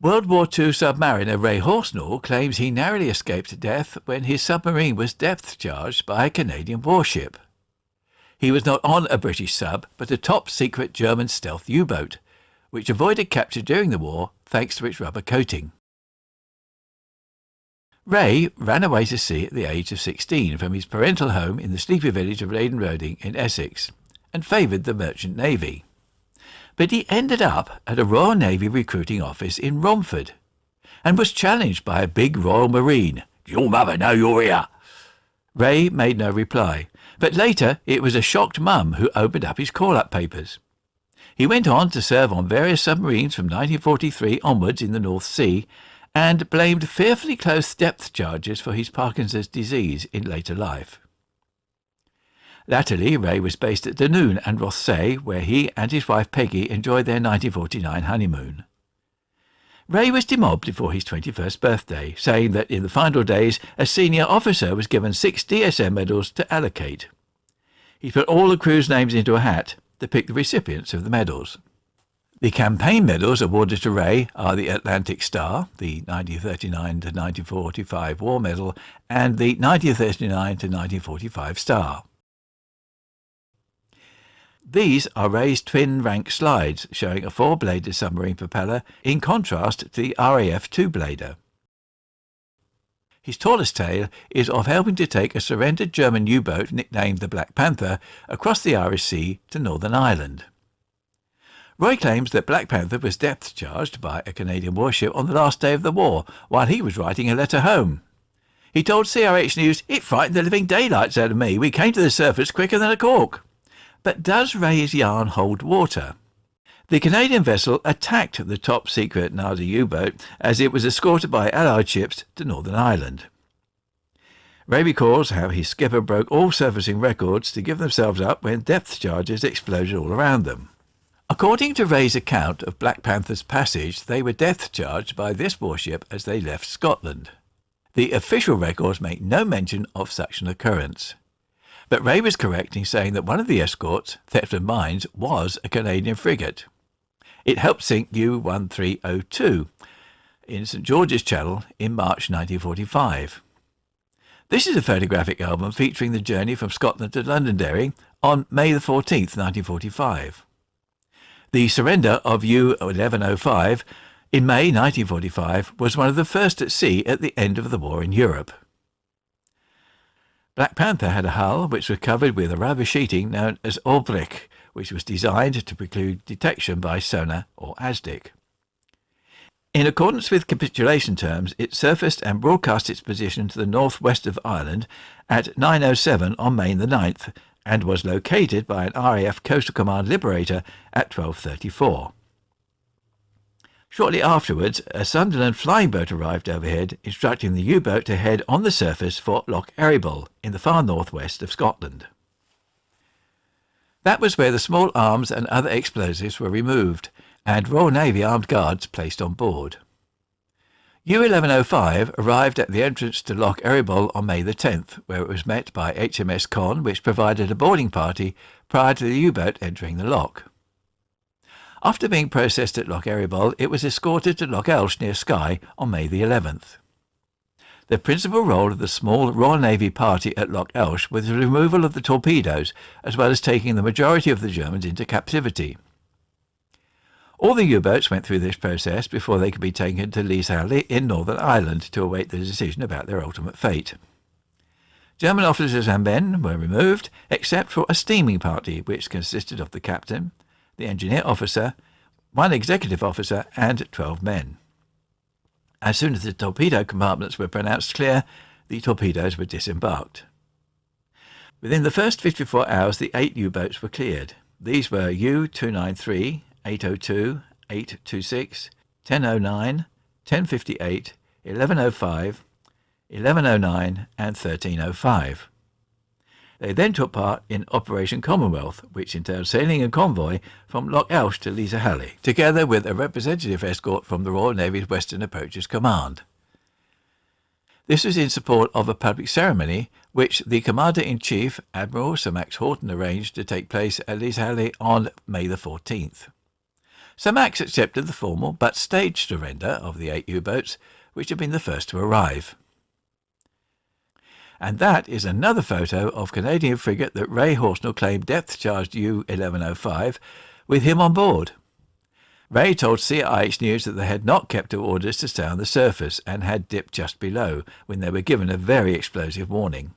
World War II submariner Ray Horsnall claims he narrowly escaped death when his submarine was depth-charged by a Canadian warship. He was not on a British sub, but a top-secret German stealth U-boat, which avoided capture during the war thanks to its rubber coating. Ray ran away to sea at the age of 16 from his parental home in the sleepy village of Leyden Roding in Essex, and favoured the Merchant Navy. But he ended up at a Royal Navy recruiting office in Romford, and was challenged by a big Royal Marine. "Does your mother know you're here?" Ray made no reply, but later it was a shocked mum who opened up his call-up papers. He went on to serve on various submarines from 1943 onwards in the North Sea, and blamed fearfully close depth charges for his Parkinson's disease in later life. Latterly, Ray was based at Dunoon and Rothesay, where he and his wife Peggy enjoyed their 1949 honeymoon. Ray was demobbed before his 21st birthday, saying that in the final days a senior officer was given 6 DSM medals to allocate. He put all the crew's names into a hat to pick the recipients of the medals. The campaign medals awarded to Ray are the Atlantic Star, the 1939 to 1945 War Medal, and the 1939 to 1945 Star. These are Ray's twin-rank slides, showing a 4-bladed submarine propeller, in contrast to the RAF 2-blader. His tallest tale is of helping to take a surrendered German U-boat nicknamed the Black Panther across the Irish Sea to Northern Ireland. Roy claims that Black Panther was depth-charged by a Canadian warship on the last day of the war, while he was writing a letter home. He told CRHnews, "It frightened the living daylights out of me. We came to the surface quicker than a cork." But does Ray's yarn hold water? The Canadian vessel attacked the top-secret Nazi U-boat as it was escorted by Allied ships to Northern Ireland. Ray recalls how his skipper broke all surfacing records to give themselves up when depth charges exploded all around them. According to Ray's account of Black Panther's passage, they were depth-charged by this warship as they left Scotland. The official records make no mention of such an occurrence. But Ray was correct in saying that one of the escorts, Theft of Mines, was a Canadian frigate. It helped sink U-1302 in St George's Channel in March 1945. This is a photographic album featuring the journey from Scotland to Londonderry on May 14, 1945. The surrender of U-1105 in May 1945 was one of the first at sea at the end of the war in Europe. Black Panther had a hull which was covered with a rubber sheeting known as Albrecht, which was designed to preclude detection by sonar or ASDIC. In accordance with capitulation terms, it surfaced and broadcast its position to the northwest of Ireland at 9:07 on May the 9th, and was located by an RAF Coastal Command Liberator at 12:34. Shortly afterwards, a Sunderland flying boat arrived overhead, instructing the U-boat to head on the surface for Loch Eriboll in the far northwest of Scotland. That was where the small arms and other explosives were removed, and Royal Navy armed guards placed on board. U-1105 arrived at the entrance to Loch Eriboll on May the 10th, where it was met by HMS Conn, which provided a boarding party prior to the U-boat entering the loch. After being processed at Loch Eriboll, it was escorted to Loch Elsh near Skye on May the 11th. The principal role of the small Royal Navy party at Loch Elsh was the removal of the torpedoes, as well as taking the majority of the Germans into captivity. All the U-boats went through this process before they could be taken to Leeshallie in Northern Ireland to await the decision about their ultimate fate. German officers and men were removed, except for a steaming party, which consisted of the captain, the engineer officer, one executive officer, and 12 men. As soon as the torpedo compartments were pronounced clear, the torpedoes were disembarked. Within the first 54 hours, the 8 U-boats were cleared. These were U-293, 802, 826, 1009, 1058, 1105, 1109 and 1305. They then took part in Operation Commonwealth, which entailed sailing a convoy from Loch Elsh to Leeshallie, together with a representative escort from the Royal Navy's Western Approaches Command. This was in support of a public ceremony which the Commander-in-Chief, Admiral Sir Max Horton, arranged to take place at Leeshallie on May the 14th. so Max accepted the formal but staged surrender of the 8 U-boats, which had been the first to arrive. And that is another photo of Canadian frigate that Ray Horsnall claimed depth-charged U-1105 with him on board. Ray told CRHnews that they had not kept to orders to stay on the surface and had dipped just below when they were given a very explosive warning.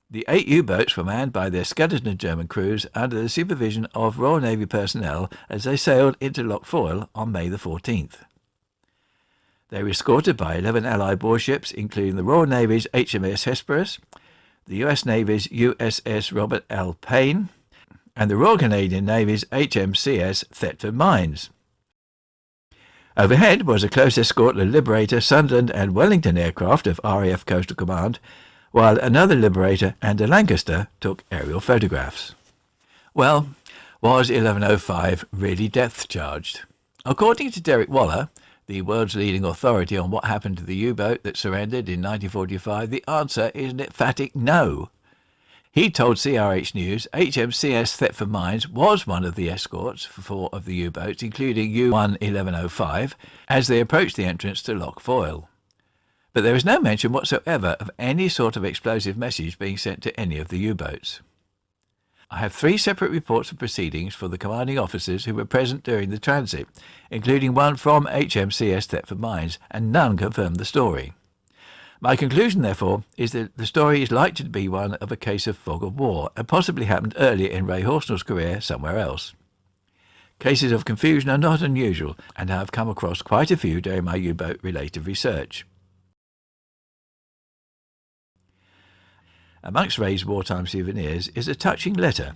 The 8 U-boats were manned by their Scudderton German crews under the supervision of Royal Navy personnel as they sailed into Loch Foyle on May the 14th. They were escorted by 11 Allied warships, including the Royal Navy's HMS Hesperus, the US Navy's USS Robert L. Payne, and the Royal Canadian Navy's HMCS Thetford Mines. Overhead was a close escort of Liberator, Sunderland and Wellington aircraft of RAF Coastal Command, while another Liberator and a Lancaster took aerial photographs. Well, was 1105 really depth-charged? According to Derek Waller, the world's leading authority on what happened to the U-boat that surrendered in 1945, the answer is an emphatic no. He told CRHnews HMCS Thetford Mines was one of the escorts for 4 of the U-boats, including U-1105, as they approached the entrance to Loch Foyle. But there is no mention whatsoever of any sort of explosive message being sent to any of the U-boats. I have 3 separate reports of proceedings for the commanding officers who were present during the transit, including one from HMCS Thetford Mines, and none confirm the story. My conclusion, therefore, is that the story is likely to be one of a case of fog of war, and possibly happened earlier in Ray Horsnall's career somewhere else. Cases of confusion are not unusual, and I have come across quite a few during my U-boat-related research. Amongst Ray's wartime souvenirs is a touching letter,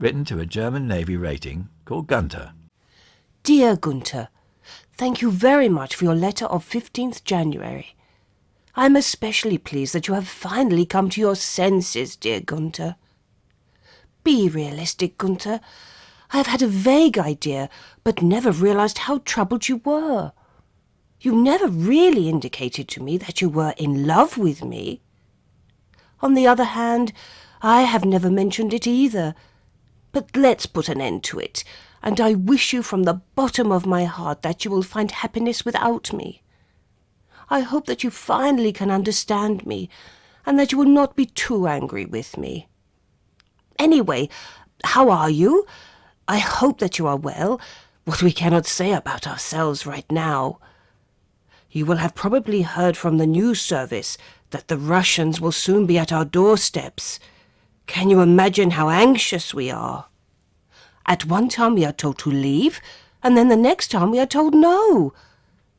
written to a German Navy rating called Gunther. Dear Gunther, thank you very much for your letter of 15th January. I am especially pleased that you have finally come to your senses, dear Gunther. Be realistic, Gunther. I have had a vague idea, but never realized how troubled you were. You never really indicated to me that you were in love with me. On the other hand, I have never mentioned it either. But let's put an end to it, and I wish you from the bottom of my heart that you will find happiness without me. I hope that you finally can understand me, and that you will not be too angry with me. Anyway, how are you? I hope that you are well, what we cannot say about ourselves right now. You will have probably heard from the news service that the Russians will soon be at our doorsteps. Can you imagine how anxious we are? At one time we are told to leave, and then the next time we are told no.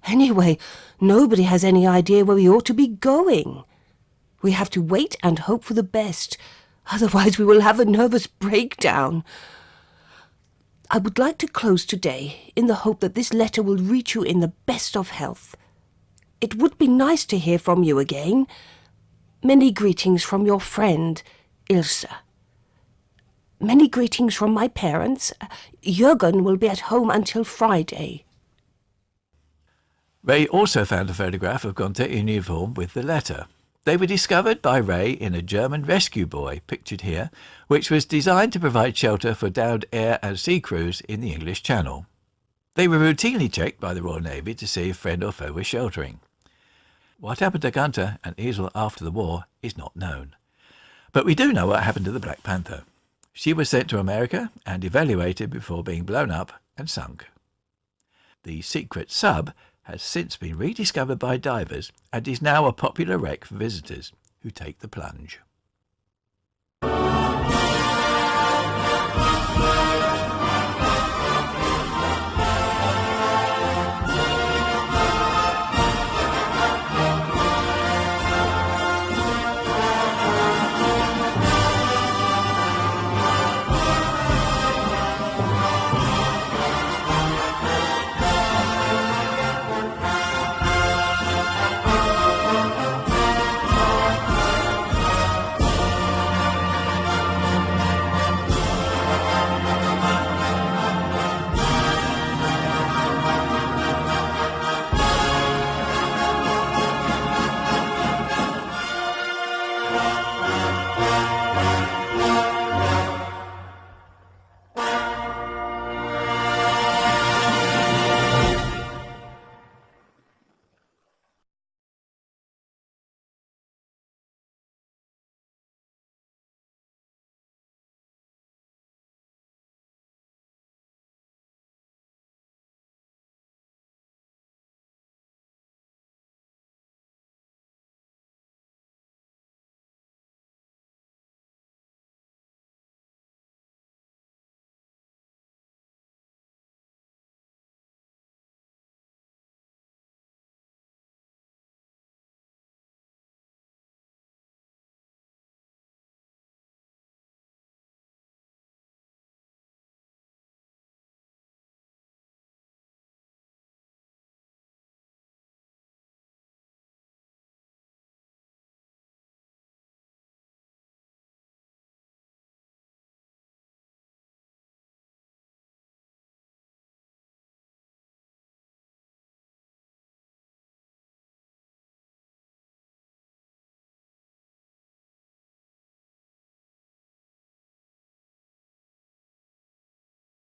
Anyway, nobody has any idea where we ought to be going. We have to wait and hope for the best, otherwise we will have a nervous breakdown. I would like to close today in the hope that this letter will reach you in the best of health. It would be nice to hear from you again. Many greetings from your friend, Ilse. Many greetings from my parents. Jürgen will be at home until Friday. Ray also found a photograph of Gunther in uniform with the letter. They were discovered by Ray in a German rescue buoy, pictured here, which was designed to provide shelter for downed air and sea crews in the English Channel. They were routinely checked by the Royal Navy to see if friend or foe was sheltering. What happened to Gunther and Isel after the war is not known. But we do know what happened to the Black Panther. She was sent to America and evaluated before being blown up and sunk. The secret sub has since been rediscovered by divers and is now a popular wreck for visitors who take the plunge.